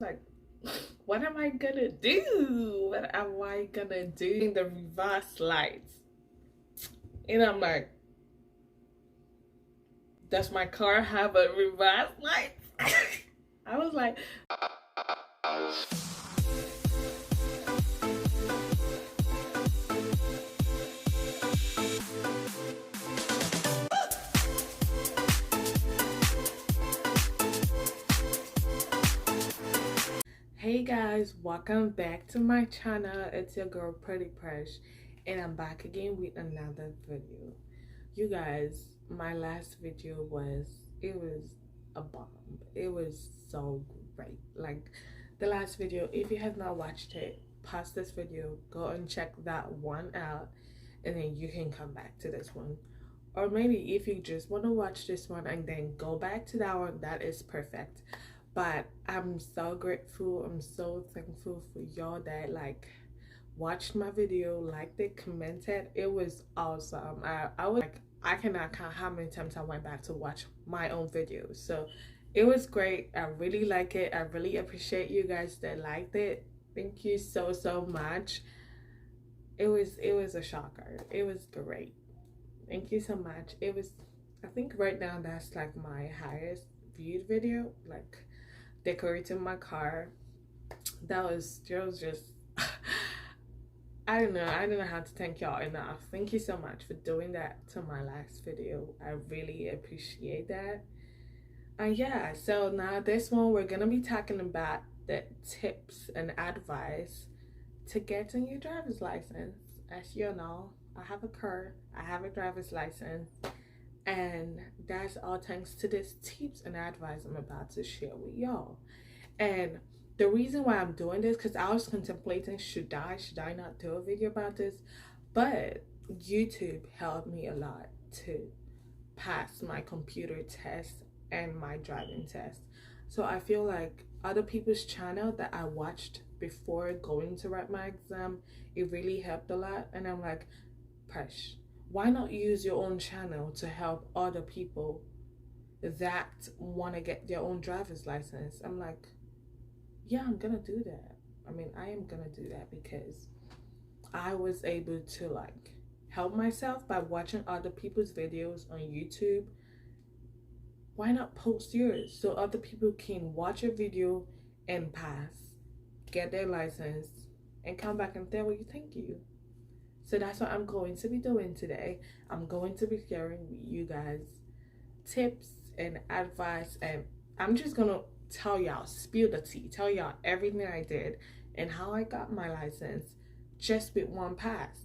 Like, what am I gonna do? What am I gonna do in the reverse lights? And I'm like, does my car have a reverse light? I was like, hey guys, welcome back to my channel. It's your girl Presh, and I'm back again with another video. You guys, my last video was a bomb. It was so great. Like the last video, if you have not watched it, pause this video, go and check that one out, and then you can come back to this one. Or maybe if you just want to watch this one and then go back to that one, that is perfect. But I'm so grateful, I'm so thankful for y'all that like watched my video, liked it, commented. It was awesome. I was like, I cannot count how many times I went back to watch my own videos. So it was great. I really like it. I really appreciate you guys that liked it. Thank you so much. It was a shocker. It was great. Thank you so much. It was, I think right now that's like my highest viewed video, like decorating my car. That was just I don't know how to thank y'all enough. Thank you so much for doing that to my last video. I really appreciate that. Yeah, so now this one we're gonna be talking about the tips and advice to getting your driver's license. As you know, I have a car, I have a driver's license, and that's all thanks to this tips and advice I'm about to share with y'all. And the reason why I'm doing this, because I was contemplating, should I not do a video about this? But YouTube helped me a lot to pass my computer test and my driving test. So I feel like other people's channel that I watched before going to write my exam, it really helped a lot. And I'm like, Presh, why not use your own channel to help other people that want to get their own driver's license? I'm like, yeah, I'm gonna do that. I mean, I am gonna do that because I was able to like help myself by watching other people's videos on YouTube. Why not post yours so other people can watch your video and pass, get their license, and come back and tell you thank you. So that's what I'm going to be doing today. I'm going to be sharing with you guys tips and advice, and I'm just gonna tell y'all, spill the tea, tell y'all everything I did and how I got my license just with one pass.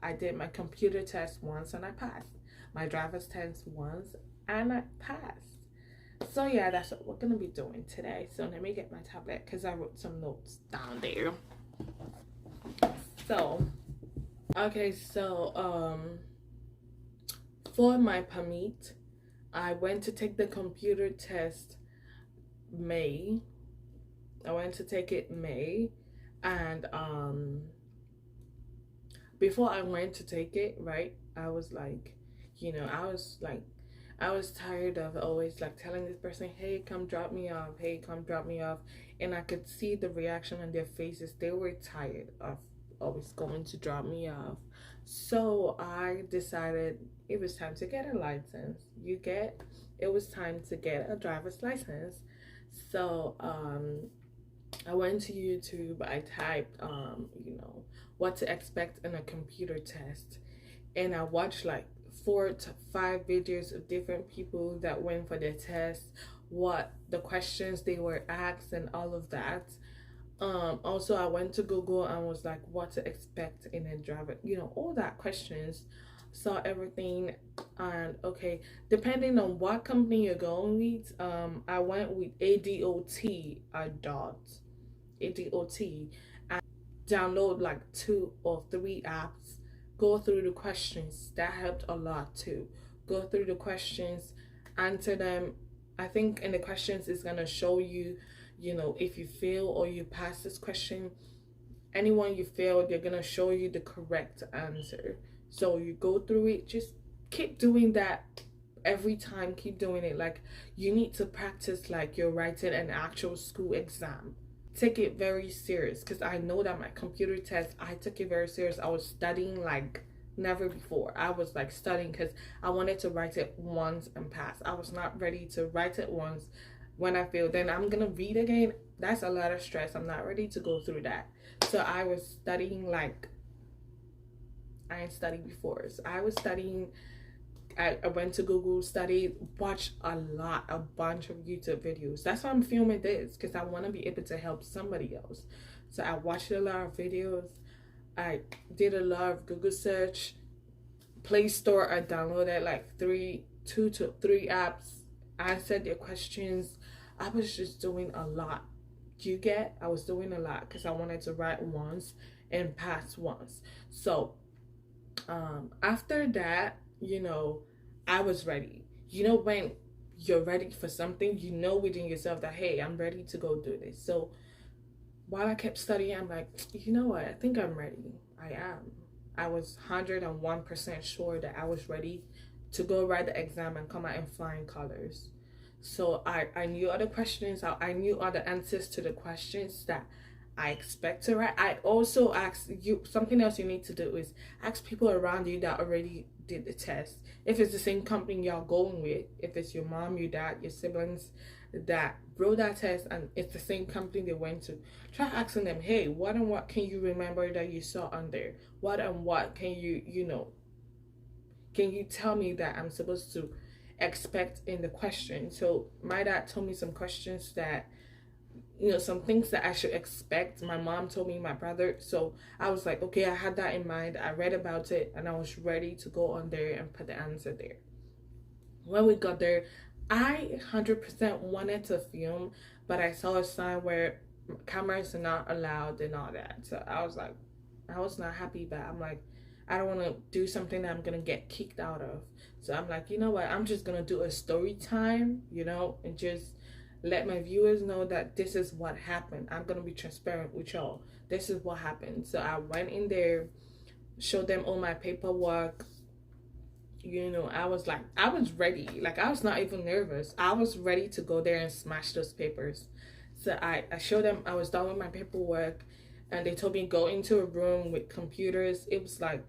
I did my computer test once and I passed. My driver's test once and I passed. So yeah, that's what we're gonna be doing today. So let me get my tablet because I wrote some notes down there. So okay, so for my permit, I went to take the computer test May. I went to take it May, and before I went to take it, right, I was like, I was tired of always like telling this person, hey, come drop me off, hey, come drop me off, and I could see the reaction on their faces. They were tired of always going to drop me off. So I decided it was time to get a license. It was time to get a driver's license. So I went to YouTube, I typed what to expect in a computer test, and I watched like 4 to 5 videos of different people that went for their test, what the questions they were asked and all of that. Also I went to Google and was like what to expect in a driver, all that questions, saw everything. And okay, depending on what company you're going with, I went with ADOT, and download like 2 or 3 apps, go through the questions. That helped a lot too. Go through the questions, answer them. I think in the questions it's gonna show you, if you fail or you pass this question. Anyone you failed, they're gonna show you the correct answer. So you go through it, just keep doing that every time, keep doing it. Like you need to practice like you're writing an actual school exam. take it very serious, because I know that my computer test, I took it very serious. I was studying like never before. I was like studying because I wanted to write it once and pass. I was not ready to write it once. When I fail, then I'm gonna read again. That's a lot of stress. I'm not ready to go through that. So I was studying like I ain't studied before. So I was studying. I went to Google, studied, watched a bunch of YouTube videos. That's why I'm filming this, because I want to be able to help somebody else. So I watched a lot of videos. I did a lot of Google search. Play Store, I downloaded like 2 to 3 apps. I answered their questions. I was just doing a lot. You get? I was doing a lot because I wanted to write once and pass once. So after that, I was ready. When you're ready for something, within yourself that, hey, I'm ready to go do this. So while I kept studying, I'm like, you know what? I think I'm ready. I am. I was 101% sure that I was ready to go write the exam and come out in flying colors. So I knew all the questions. I knew all the answers to the questions that I expect to write. I also asked you, something else you need to do is ask people around you that already did the test. If it's the same company y'all going with, if it's your mom, your dad, your siblings that wrote that test and it's the same company they went to, try asking them, hey, what and what can you remember that you saw on there? What and what can can you tell me that I'm supposed to expect in the question? So my dad told me some questions that, some things that I should expect. My mom told me, my brother. So I was like, okay, I had that in mind. I read about it and I was ready to go on there and put the answer there. When we got there, I 100% wanted to film, but I saw a sign where cameras are not allowed and all that. So I was like, I was not happy, but I'm like, I don't want to do something that I'm going to get kicked out of. So I'm like, you know what? I'm just going to do a story time, and just let my viewers know that this is what happened. I'm going to be transparent with y'all. This is what happened. So I went in there, showed them all my paperwork. I was like, I was ready. Like, I was not even nervous. I was ready to go there and smash those papers. So I showed them I was done with my paperwork, and they told me go into a room with computers. It was like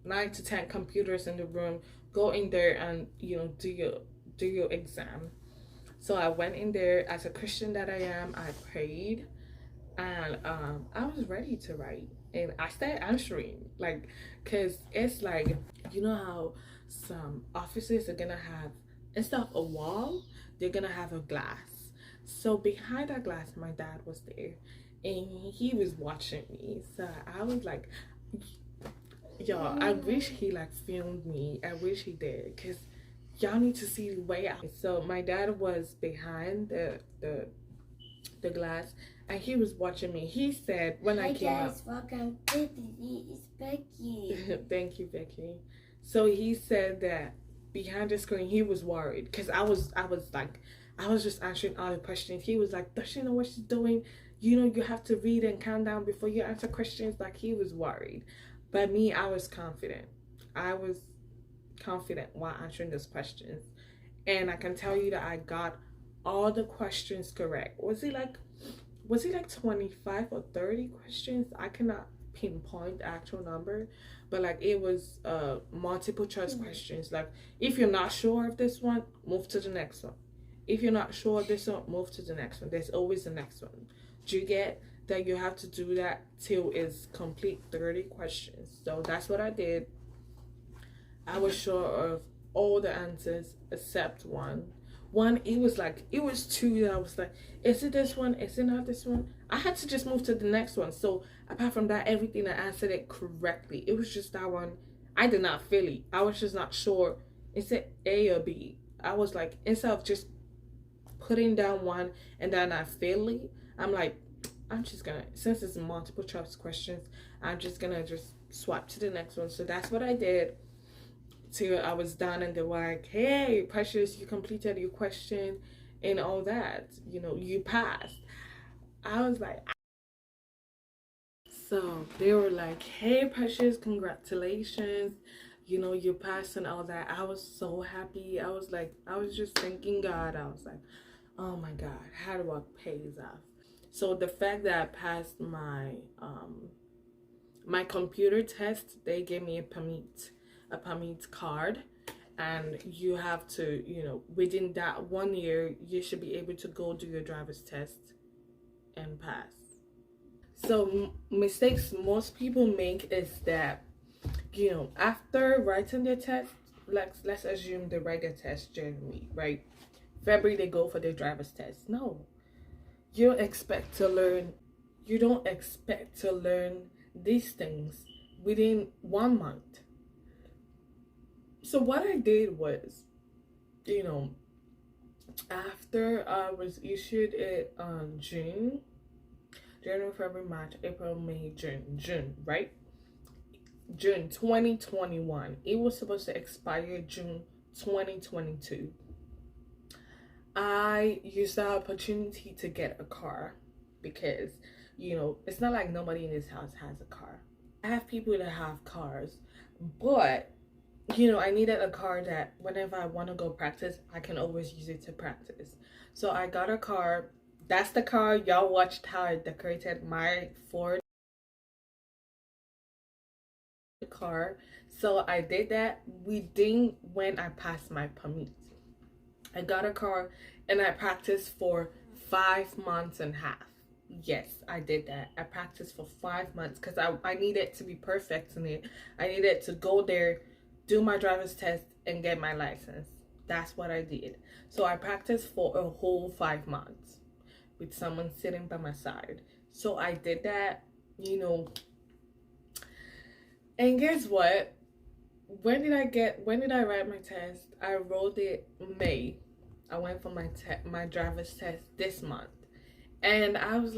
9 to 10 computers in the room. Go in there and do your exam. So I went in there. As a Christian that I am, I prayed, and I was ready to write. And I started answering, like, because it's like, how some offices are gonna have, instead of a wall, they're gonna have a glass. So behind that glass, my dad was there and he was watching me. So I was like, y'all, I wish he like filmed me. I wish he did, because y'all need to see the way out. So my dad was behind the glass and he was watching me. He said when I came up, welcome to it's Becky. Thank you, Becky. So he said that behind the screen he was worried, because I was like, I was just answering all the questions. He was like, does she know what she's doing? You have to read and count down before you answer questions. Like, he was worried. But me, I was confident. I was confident while answering those questions. And I can tell you that I got all the questions correct. Was it like 25 or 30 questions? I cannot pinpoint the actual number, but like it was multiple choice questions. Like, if you're not sure of this one, move to the next one. If you're not sure of this one, move to the next one. There's always the next one. Do you get that? You have to do that till it's complete 30 questions. So that's what I did. I was sure of all the answers except one. It was two that I was like, is it this one? Is it not this one? I had to just move to the next one. So apart from that, everything I answered it correctly. It was just that one. I did not feel it. I was just not sure. Is it A or B? I was like, instead of just putting down one and then I feel it, I'm like, I'm just gonna, since it's multiple choice questions, I'm just gonna just swap to the next one. So that's what I did. Till I was done, and they were like, hey, Precious, you completed your question and all that, you passed. I was like, so they were like, hey, Precious, congratulations, you passed and all that. I was so happy. I was just thanking God. I was like, oh my God, hard work pays off. So the fact that I passed my computer test, they gave me a permit card, and you have to, within that 1 year, you should be able to go do your driver's test and pass. So mistakes most people make is that, after writing their test, let's assume they write their test January, right? February they go for their driver's test. No, you don't expect to learn. You don't expect to learn these things within 1 month. So what I did was, you know, after I was issued it on January, February, March, April, May, June, right? June 2021. It was supposed to expire June 2022. I used the opportunity to get a car because, it's not like nobody in this house has a car. I have people that have cars, but, I needed a car that whenever I want to go practice, I can always use it to practice. So I got a car. That's the car. Y'all watched how I decorated my Ford car. So I did that within when I passed my permit. I got a car and I practiced for 5 months and a half. Yes, I did that. I practiced for 5 months because I needed to be perfect in it. I needed to go there, do my driver's test, and get my license. That's what I did. So I practiced for a whole 5 months with someone sitting by my side. So I did that, and guess what? When did I write my test? I wrote it May. I went for my driver's test this month. And I was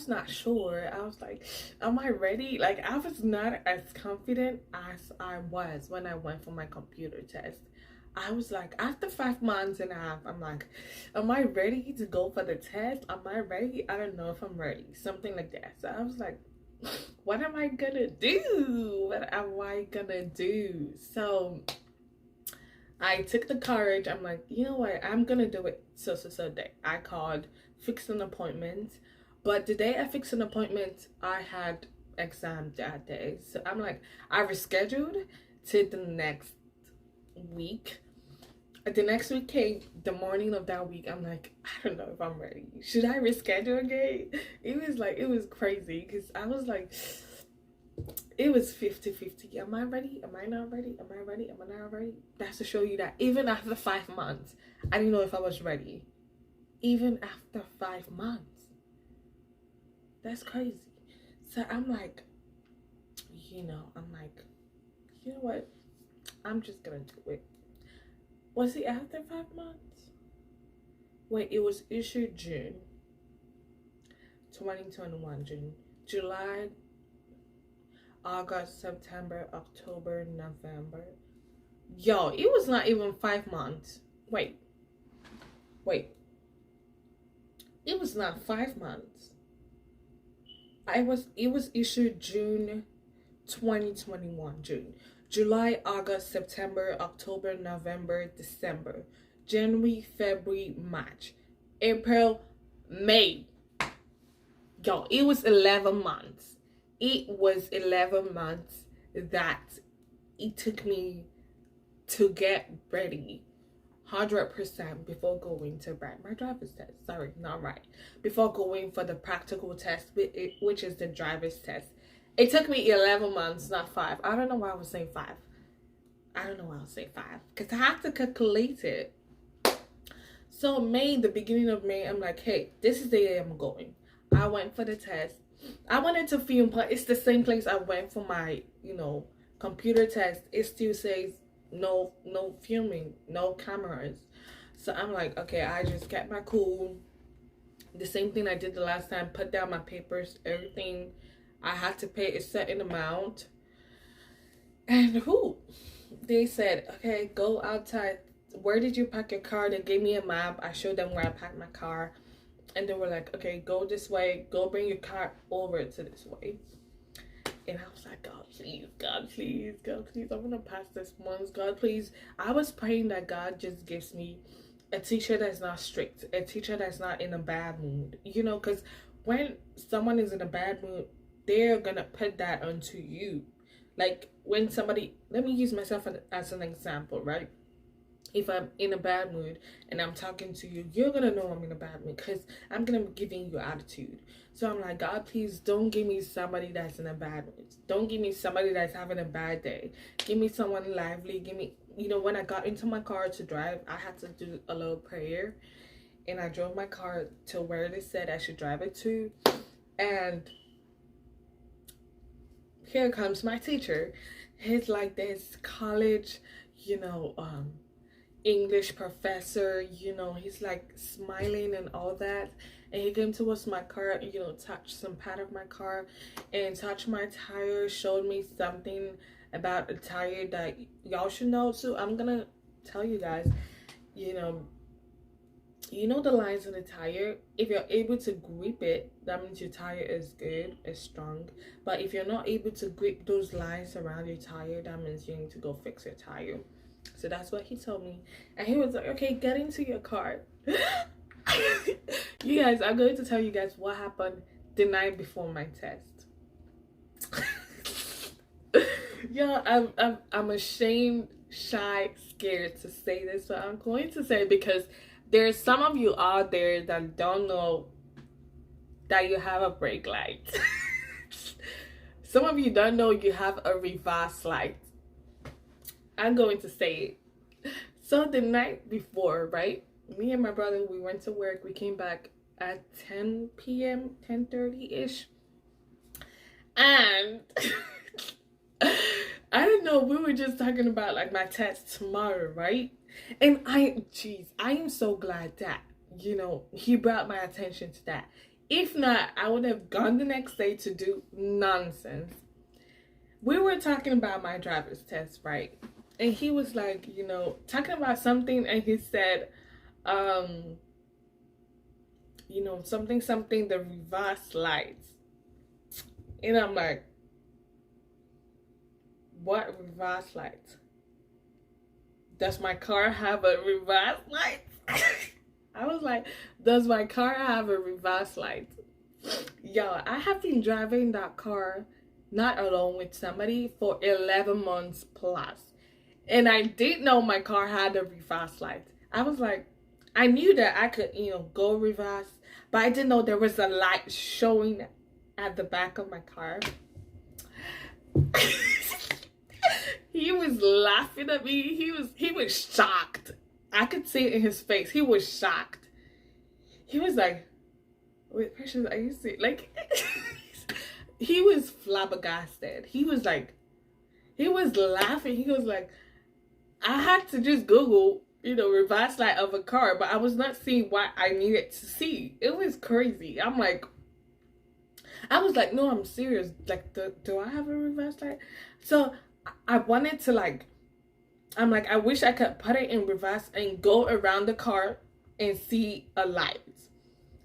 not sure. I was like, am I ready? Like, I was not as confident as I was when I went for my computer test. I was like, after 5 months and a half, I'm like, am I ready to go for the test? Am I ready? I don't know if I'm ready. Something like that. So I was like, what am I gonna do? What am I gonna do? So I took the courage. I'm like, you know what? I'm gonna do it. So day. I called, fixed an appointment. But the day I fixed an appointment, I had exam that day. So I'm like, I rescheduled to the next week. The next week came, the morning of that week, I'm like, I don't know if I'm ready. Should I reschedule again? It was crazy because I was like, it was 50-50. Am I ready? Am I not ready? Am I ready? Am I not ready? That's to show you that even after 5 months, I didn't know if I was ready. Even after 5 months. That's crazy. So I'm like, you know what? I'm just gonna do it. Was it after 5 months? Wait, it was issued June 2021, July, August, September, October, November. Yo, it was not even 5 months. Wait. It was not 5 months. It was issued June 2021, June. July, August, September, October, November, December, January, February, March, April, May. Yo, it was 11 months. It was 11 months that it took me to get ready 100% before going to write my driver's test. Sorry, not right. Before going for the practical test, which is the driver's test. It took me 11 months, not 5. I don't know why I was saying 5. Because I had to calculate it. So the beginning of May, I'm like, hey, this is the day I'm going. I went for the test. I wanted to film, but it's the same place I went for my, computer test. It still says no filming, no cameras. So I'm like, okay, I just kept my cool. The same thing I did the last time, put down my papers, everything. I had to pay a certain amount. And they said, okay, go outside. Where did you park your car? They gave me a map. I showed them where I parked my car. And they were like, okay, go this way. Go bring your car over to this way. And I was like, God, please, God, please, God, please. I'm going to pass this once. God, please. I was praying that God just gives me a teacher that's not strict. A teacher that's not in a bad mood. Because when someone is in a bad mood, they're gonna put that onto you. Like when somebody, let me use myself as an example, right? If I'm in a bad mood and I'm talking to you, you're gonna know I'm in a bad mood because I'm gonna be giving you attitude. So I'm like, God, please don't give me somebody that's in a bad mood. Don't give me somebody that's having a bad day. Give me someone lively. Give me, when I got into my car to drive, I had to do a little prayer, and I drove my car to where they said I should drive it to. And here comes my teacher. He's like this college, English professor, he's like smiling and all that. And he came towards my car, touched some part of my car and touched my tire, showed me something about a tire that y'all should know. So I'm gonna tell you guys, the lines on the tire. If you're able to grip it, that means your tire is good, is strong. But if you're not able to grip those lines around your tire, that means you need to go fix your tire. So that's what he told me. And he was like, okay, get into your car. You guys, I'm going to tell you guys what happened the night before my test. I'm ashamed, shy, scared to say this, but I'm going to say it because there's some of you out there that don't know that you have a brake light. Some of you don't know you have a reverse light. I'm going to say it. So the night before, right, me and my brother, we went to work. We came back at 10 p.m., 10:30-ish. And I don't know, we were just talking about like my test tomorrow, right? And I am so glad that, he brought my attention to that. If not, I would have gone the next day to do nonsense. We were talking about my driver's test, right? And he was like, talking about something, and he said, something, the reverse lights. And I'm like, what reverse lights? Does my car have a reverse light? I was like, does my car have a reverse light? Yo, I have been driving that car, not alone, with somebody for 11 months plus. And I did know my car had a reverse light. I was like, I knew that I could, go reverse, but I didn't know there was a light showing at the back of my car. He was laughing at me. He was shocked. I could see it in his face. He was shocked. He was like, wait, Precious, are you serious? Like, he was flabbergasted. He was laughing. He was like, I had to just Google, reverse light of a car, but I was not seeing what I needed to see. It was crazy. I was like, no, I'm serious. Like, do I have a reverse light? So I wanted to I'm like, I wish I could put it in reverse and go around the car and see a light.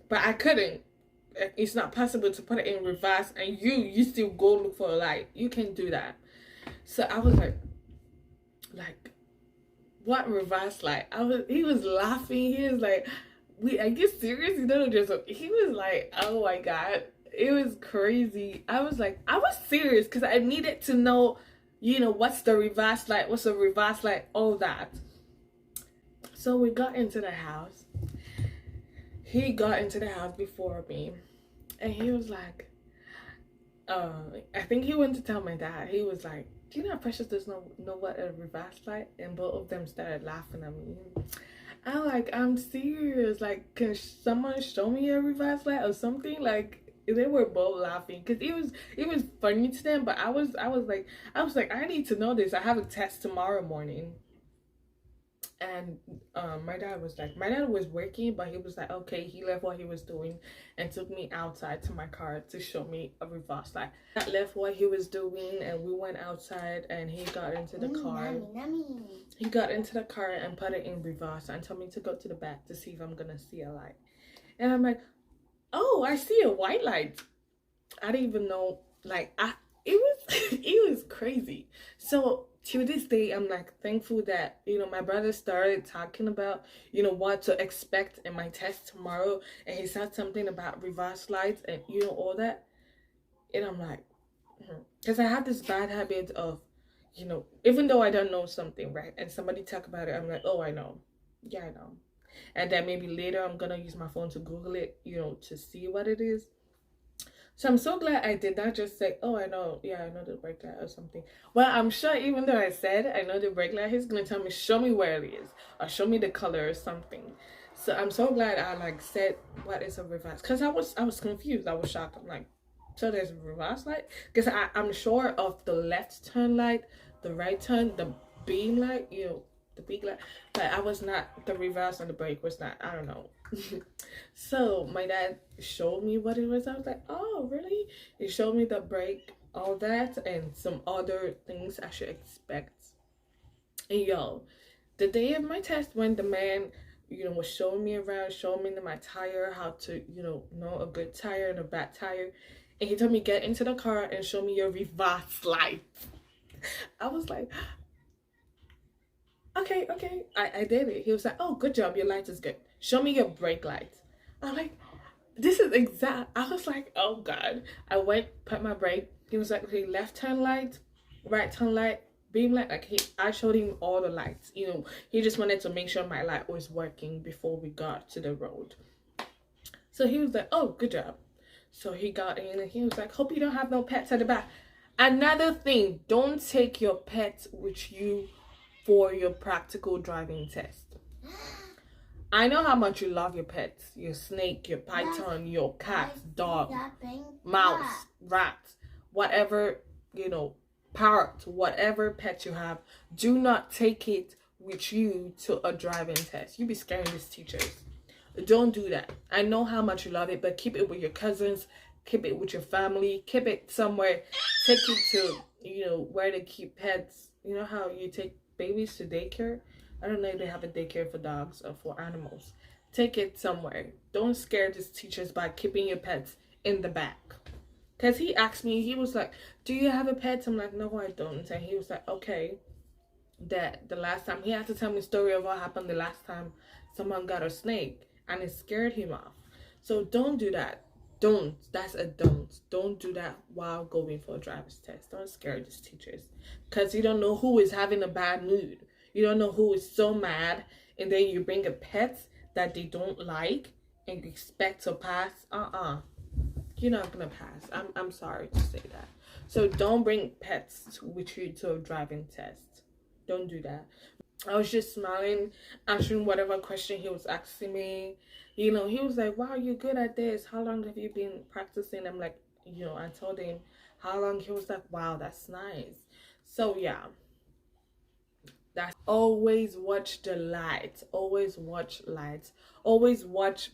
But I couldn't. It's not possible to put it in reverse and you still go look for a light. You can't do that. So I was like, what reverse light? He was laughing. He was like, wait, are you serious? He was like, oh my God. It was crazy. I was serious because I needed to know, what's the reverse light? What's a reverse light? All that. So we got into the house. He got into the house before me. And he was like, I think he went to tell my dad. He was like, do you know Precious does know what a reverse light? And both of them started laughing at me. I'm like, I'm serious. Like, can someone show me a reverse light or something? Like, they were both laughing because it was funny to them. But I was like, I need to know this. I have a test tomorrow morning. And my dad was working, but he was like, okay, he left what he was doing and took me outside to my car to show me a reverse light. I left what he was doing and we went outside, and he got into the car. He got into the car and put it in reverse and told me to go to the back to see if I'm gonna see a light. And I'm like, oh, I see a white light. I didn't even know, it was crazy. So to this day, I'm like thankful that, you know, my brother started talking about, you know, what to expect in my test tomorrow, and he said something about reverse lights and, you know, all that. And I'm like, because I have this bad habit of, you know, even though I don't know something, right, and somebody talk about it, I'm like, oh, I know. Yeah, I know. And then maybe later I'm gonna use my phone to Google it, you know, to see what it is. So I'm so glad I did not just say, oh, I know, yeah, I know the brake light or something. Well, I'm sure even though I said I know the brake light, he's gonna tell me, show me where it is, or show me the color or something. So I'm so glad I like said what is a reverse, because I was confused. I was shocked. I'm like, so there's a reverse light? Because I'm sure of the left turn light, the right turn, the beam light, you know, the big light, but I was not, the reverse and the brake was not, I don't know. So my dad showed me what it was. I was like, oh really? He showed me the brake, all that, and some other things I should expect. And yo, the day of my test, when the man, you know, was showing me around, showing me my tire, how to, you know a good tire and a bad tire, and he told me get into the car and show me your reverse light. I was like, okay. I did it. He was like, oh, good job, your light is good. Show me your brake light. I'm like, this is exact. I was like, oh God. I went, put my brake. He was like, okay, left turn light, right turn light, beam light. Like I showed him all the lights. You know, he just wanted to make sure my light was working before we got to the road. So he was like, oh, good job. So he got in and he was like, hope you don't have no pets at the back. Another thing, don't take your pets with you for your practical driving test. I know how much you love your pets, your snake, your python, your cat, dog, mouse, rat, whatever, you know, parrot, whatever pet you have. Do not take it with you to a driving test. You be scaring these teachers. Don't do that. I know how much you love it, but keep it with your cousins, keep it with your family, keep it somewhere. Take it to, you know, where they keep pets. You know how you take babies to daycare? I don't know if they have a daycare for dogs or for animals. Take it somewhere. Don't scare these teachers by keeping your pets in the back. Because he asked me, he was like, do you have a pet? I'm like, no, I don't. And he was like, okay. That the last time, he had to tell me a story of what happened the last time someone got a snake. And it scared him off. So don't do that. Don't. That's a don't. Don't do that while going for a driver's test. Don't scare these teachers. Because you don't know who is having a bad mood. You don't know who is so mad, and then you bring a pet that they don't like and you expect to pass. You're not gonna pass. I'm sorry to say that. So don't bring pets with you to a driving test. Don't do that. I was just smiling, answering whatever question he was asking me. You know, he was like, wow, you're good at this. How long have you been practicing? I'm like, you know, I told him how long. He was like, wow, that's nice. So yeah. That's always watch the lights. Always watch lights. Always watch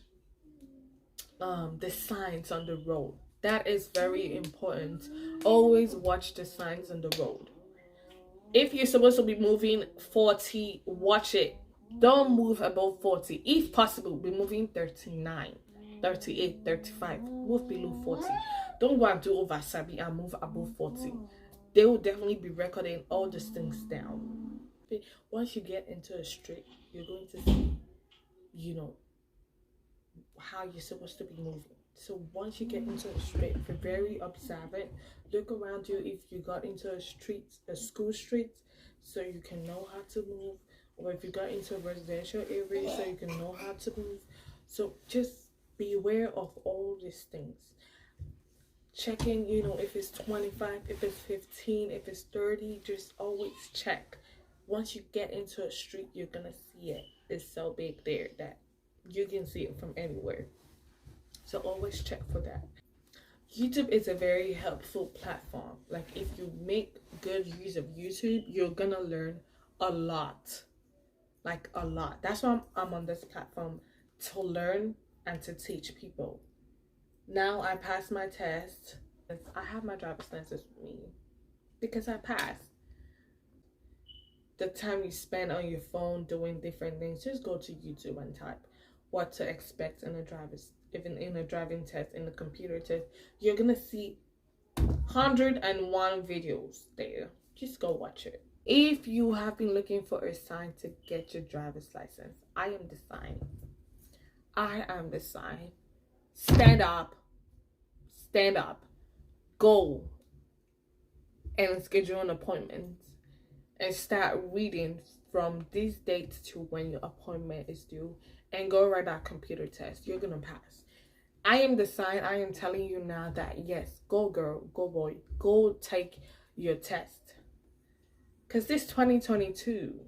the signs on the road. That is very important. Always watch the signs on the road. If you're supposed to be moving 40, watch it. Don't move above 40. If possible, be moving 39, 38, 35. Move below 40. Don't go and do over Sabi and move above 40. They will definitely be recording all these things down. Once you get into a street, you're going to see, you know, how you're supposed to be moving. So once you get into a street, be very observant. Look around you if you got into a street, a school street, so you can know how to move. Or if you got into a residential area, so you can know how to move. So just be aware of all these things. Checking, you know, if it's 25, if it's 15, if it's 30, just always check. Once you get into a street, you're gonna see it. It's so big there that you can see it from anywhere. So always check for that. YouTube is a very helpful platform. Like if you make good use of YouTube, you're gonna learn a lot. Like a lot. That's why I'm on this platform, to learn and to teach people. Now I passed my test. I have my driver's license with me because I passed. The time you spend on your phone doing different things, just go to YouTube and type what to expect in a driving test, in a computer test. You're gonna see 101 videos there. Just go watch it. If you have been looking for a sign to get your driver's license, I am the sign. I am the sign. Stand up. Stand up. Go and schedule an appointment and start reading from these dates to when your appointment is due, and go write that computer test. You're gonna pass. I am the sign. I am telling you now that yes, go girl, go boy, go take your test. Because this 2022,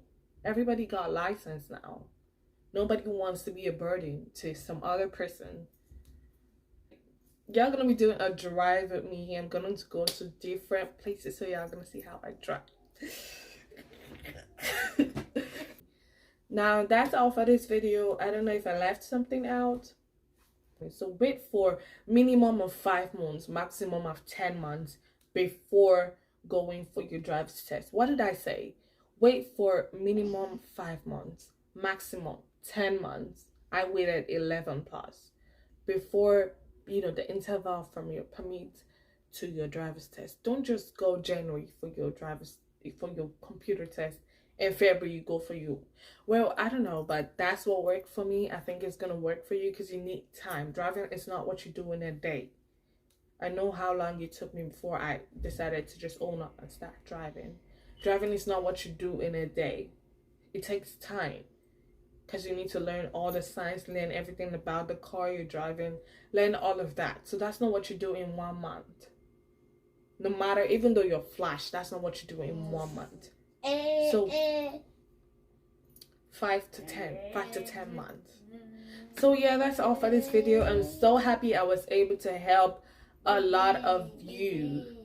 everybody got a license now. Nobody wants to be a burden to some other person. Y'all gonna be doing a drive with me. I'm gonna go to different places, so y'all gonna see how I drive. Now that's all for this video. I don't know if I left something out. So wait for minimum of 5 months, maximum of 10 months before going for your driver's test. What did I say? Wait for minimum 5 months, maximum 10 months. I waited 11 plus before, you know, the interval from your permit to your driver's test. Don't just go January for your computer test. In February you go for you. Well, I don't know, but that's what worked for me. I think it's gonna work for you because you need time. Driving is not what you do in a day. I know how long it took me before I decided to just own up and start driving. Driving is not what you do in a day. It takes time because you need to learn all the signs, learn everything about the car you're driving, learn all of that. So that's not what you do in 1 month. No matter, even though you're flash, that's not what you do in 1 month. So 5 to 10 months. So yeah, that's all for this video. I'm so happy I was able to help a lot of you.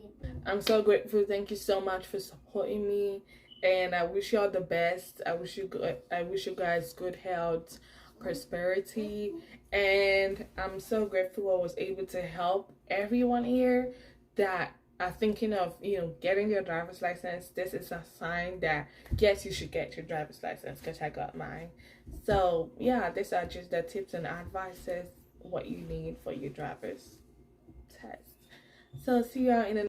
I'm so grateful. Thank you so much for supporting me, and I wish you all the best. I wish you guys good health, prosperity, and I'm so grateful I was able to help everyone here that are thinking of, you know, getting your driver's license. This is a sign that yes, you should get your driver's license, because I got mine. So yeah, these are just the tips and advices what you need for your driver's test. So see y'all in the